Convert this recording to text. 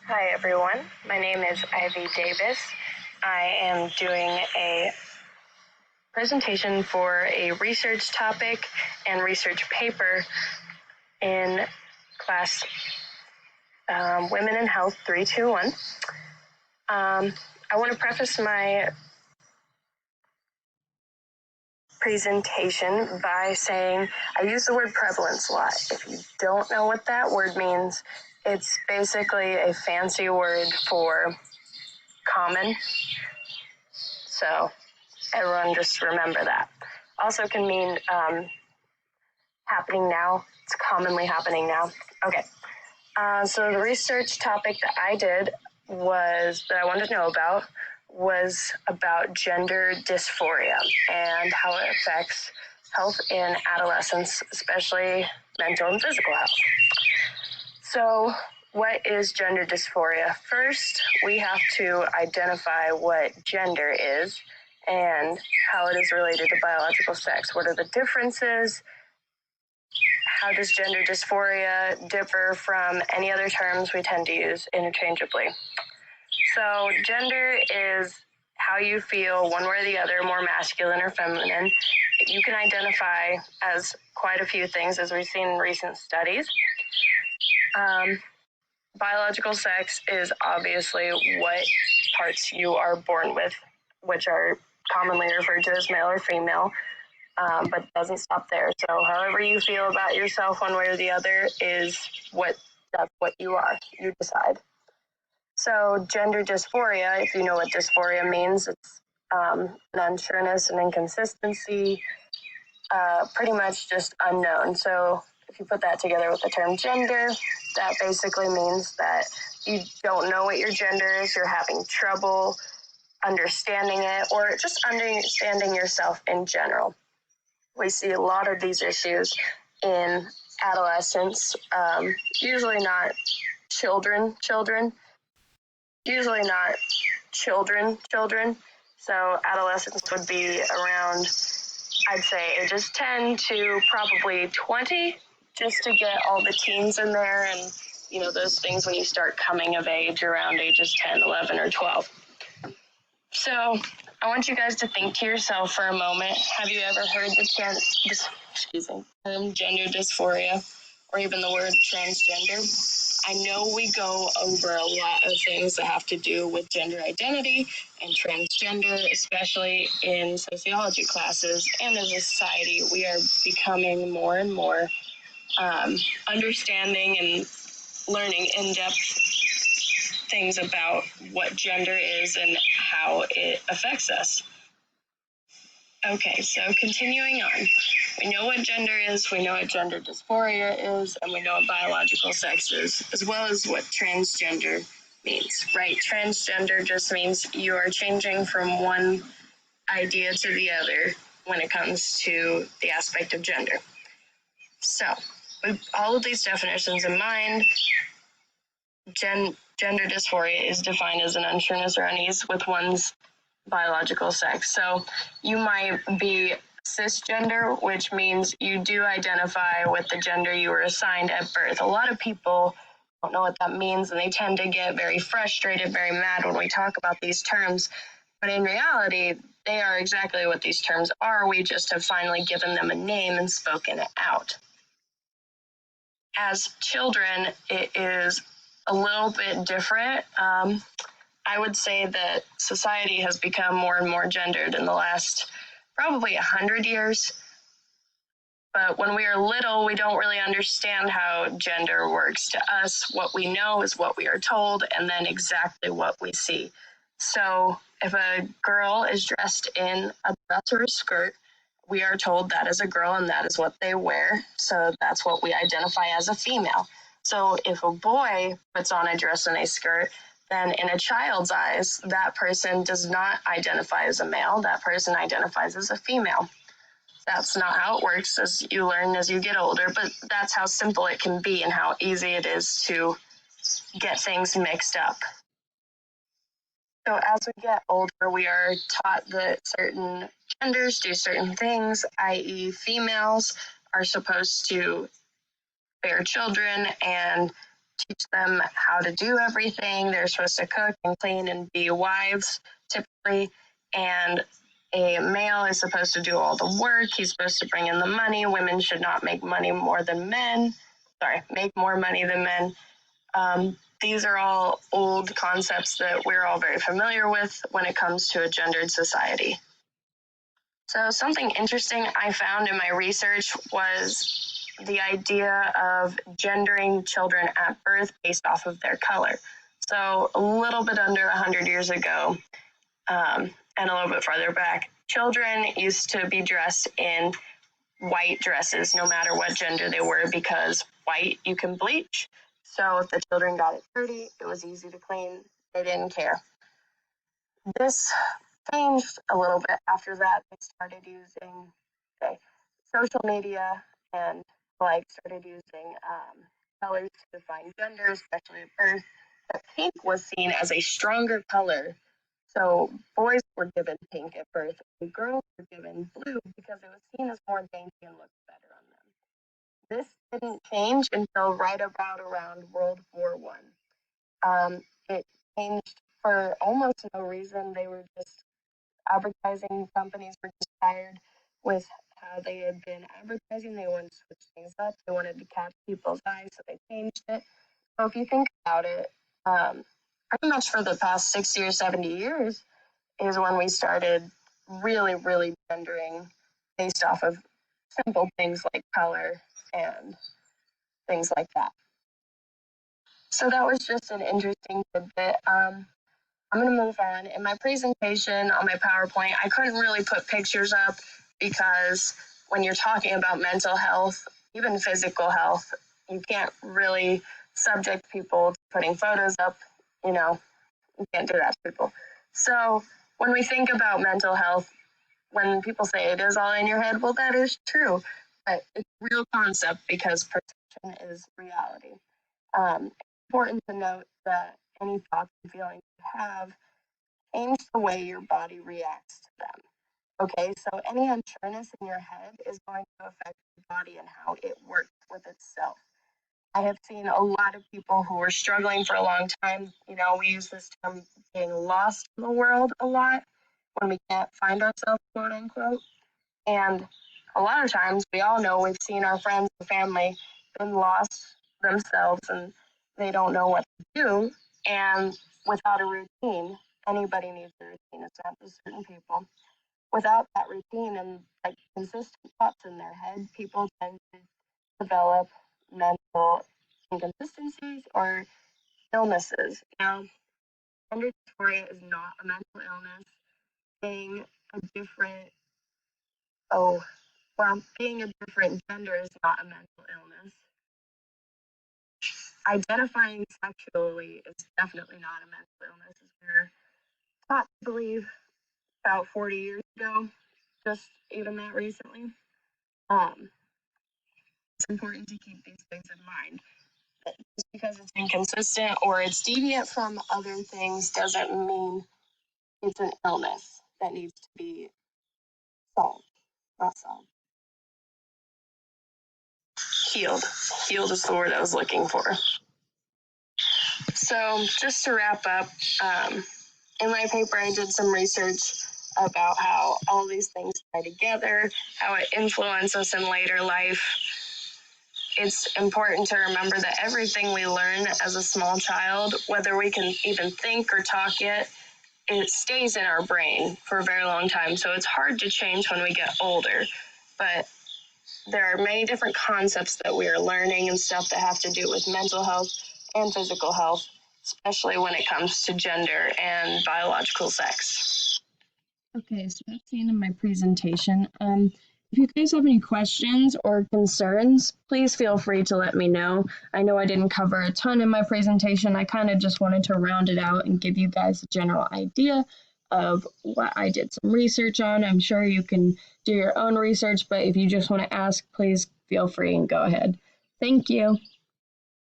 Hi everyone, my name is Ivy Davis. I am doing a presentation for a research topic and research paper in class Women in Health 321. I want to preface my presentation by saying I use the word prevalence a lot. If you don't know what that word means, it's basically a fancy word for common. So everyone just remember that. Also can mean happening now. It's commonly happening now. Okay. So the research topic that I did that I wanted to know about was about gender dysphoria and how it affects health in adolescence, especially mental and physical health. So what is gender dysphoria? First, we have to identify what gender is and how it is related to biological sex. What are the differences? How does gender dysphoria differ from any other terms we tend to use interchangeably? So gender is how you feel one way or the other, more masculine or feminine. You can identify as quite a few things, as we've seen in recent studies. Biological sex is obviously what parts you are born with, which are commonly referred to as male or female, but it doesn't stop there. So however you feel about yourself one way or the other that's what you are. You decide. So gender dysphoria, if you know what dysphoria means, it's an unsureness and inconsistency, pretty much just unknown. So if you put that together with the term gender, that basically means that you don't know what your gender is, you're having trouble understanding it, or just understanding yourself in general. We see a lot of these issues in adolescents, usually not children, usually not children. So adolescents would be around, I'd say, ages 10 to probably 20, just to get all the teens in there and, those things when you start coming of age around ages 10, 11, or 12. So I want you guys to think to yourself for a moment. Have you ever heard the term gender dysphoria or even the word transgender? I know we go over a lot of things that have to do with gender identity and transgender, especially in sociology classes. And as a society, we are becoming more and more understanding and learning in-depth things about what gender is and how it affects us. Okay, so continuing on. We know what gender is, we know what gender dysphoria is, and we know what biological sex is, as well as what transgender means, right? Transgender just means you are changing from one idea to the other when it comes to the aspect of gender. So, with all of these definitions in mind, gender dysphoria is defined as an unsureness or unease with one's biological sex. So you might be cisgender, which means you do identify with the gender you were assigned at birth. A lot of people don't know what that means, and they tend to get very frustrated, very mad when we talk about these terms. But in reality, they are exactly what these terms are. We just have finally given them a name and spoken it out. As children, it is a little bit different. I would say that society has become more and more gendered in the last probably 100 years. But when we are little, we don't really understand how gender works. To us, what we know is what we are told, and then exactly what we see. So if a girl is dressed in a dress or a skirt, we are told that is a girl and that is what they wear. So that's what we identify as a female. So if a boy puts on a dress and a skirt, then in a child's eyes, that person does not identify as a male. That person identifies as a female. That's not how it works, as you learn as you get older, but that's how simple it can be and how easy it is to get things mixed up. So as we get older, we are taught that certain genders do certain things, i.e. females are supposed to bear children and teach them how to do everything. They're supposed to cook and clean and be wives, typically. And a male is supposed to do all the work. He's supposed to bring in the money. Women should not make money more than men. Make more money than men. These are all old concepts that we're all very familiar with when it comes to a gendered society. So something interesting I found in my research was the idea of gendering children at birth based off of their color. So a little bit under 100 years ago, and a little bit farther back, children used to be dressed in white dresses no matter what gender they were, because white you can bleach. So if the children got it dirty, it was easy to clean. They didn't care. This changed a little bit after that. They started using social media and started using colors to define gender, especially at birth. But pink was seen as a stronger color. So boys were given pink at birth, and girls were given blue because it was seen as more dainty and looked better on them. This didn't change until right about around World War I. It changed for almost no reason. They were just advertising companies were just tired with how they had been advertising. They wanted to switch things up. They wanted to catch people's eyes, so they changed it. So if you think about it, pretty much for the past 60 or 70 years is when we started really, really gendering based off of simple things like color and things like that. So that was just an interesting tidbit. I'm going to move on. In my presentation on my PowerPoint, I couldn't really put pictures up because when you're talking about mental health, even physical health, you can't really subject people to putting photos up. You can't do that to people. So when we think about mental health, when people say it is all in your head, well, that is true. But it's a real concept because perception is reality. It's important to note that any thoughts and feelings you have change the way your body reacts to them. Okay, so any unsureness in your head is going to affect your body and how it works with itself. I have seen a lot of people who are struggling for a long time. We use this term being lost in the world a lot when we can't find ourselves, quote unquote. And a lot of times, we all know we've seen our friends and family been lost themselves and they don't know what to do. And without a routine, anybody needs a routine. It's not just certain people. Without that routine and consistent thoughts in their head, people tend to develop mental inconsistencies or illnesses. Now, gender dysphoria is not a mental illness. Being a different gender is not a mental illness. Identifying sexually is definitely not a mental illness, as we're taught to believe about 40 years ago, just even that recently. It's important to keep these things in mind. Just because it's inconsistent or it's deviant from other things doesn't mean it's an illness that needs to be solved, not solved. Healed. Healed is the word I was looking for. So just to wrap up, in my paper I did some research about how all these things tie together, how it influences us in later life. It's important to remember that everything we learn as a small child, whether we can even think or talk yet, it stays in our brain for a very long time. So it's hard to change when we get older. But there are many different concepts that we are learning and stuff that have to do with mental health and physical health, especially when it comes to gender and biological sex. Okay, so that's the end of my presentation. If you guys have any questions or concerns, please feel free to let me know. I know I didn't cover a ton in my presentation. I kind of just wanted to round it out and give you guys a general idea of what I did some research on. I'm sure you can do your own research, but if you just want to ask, please feel free and go ahead. Thank you.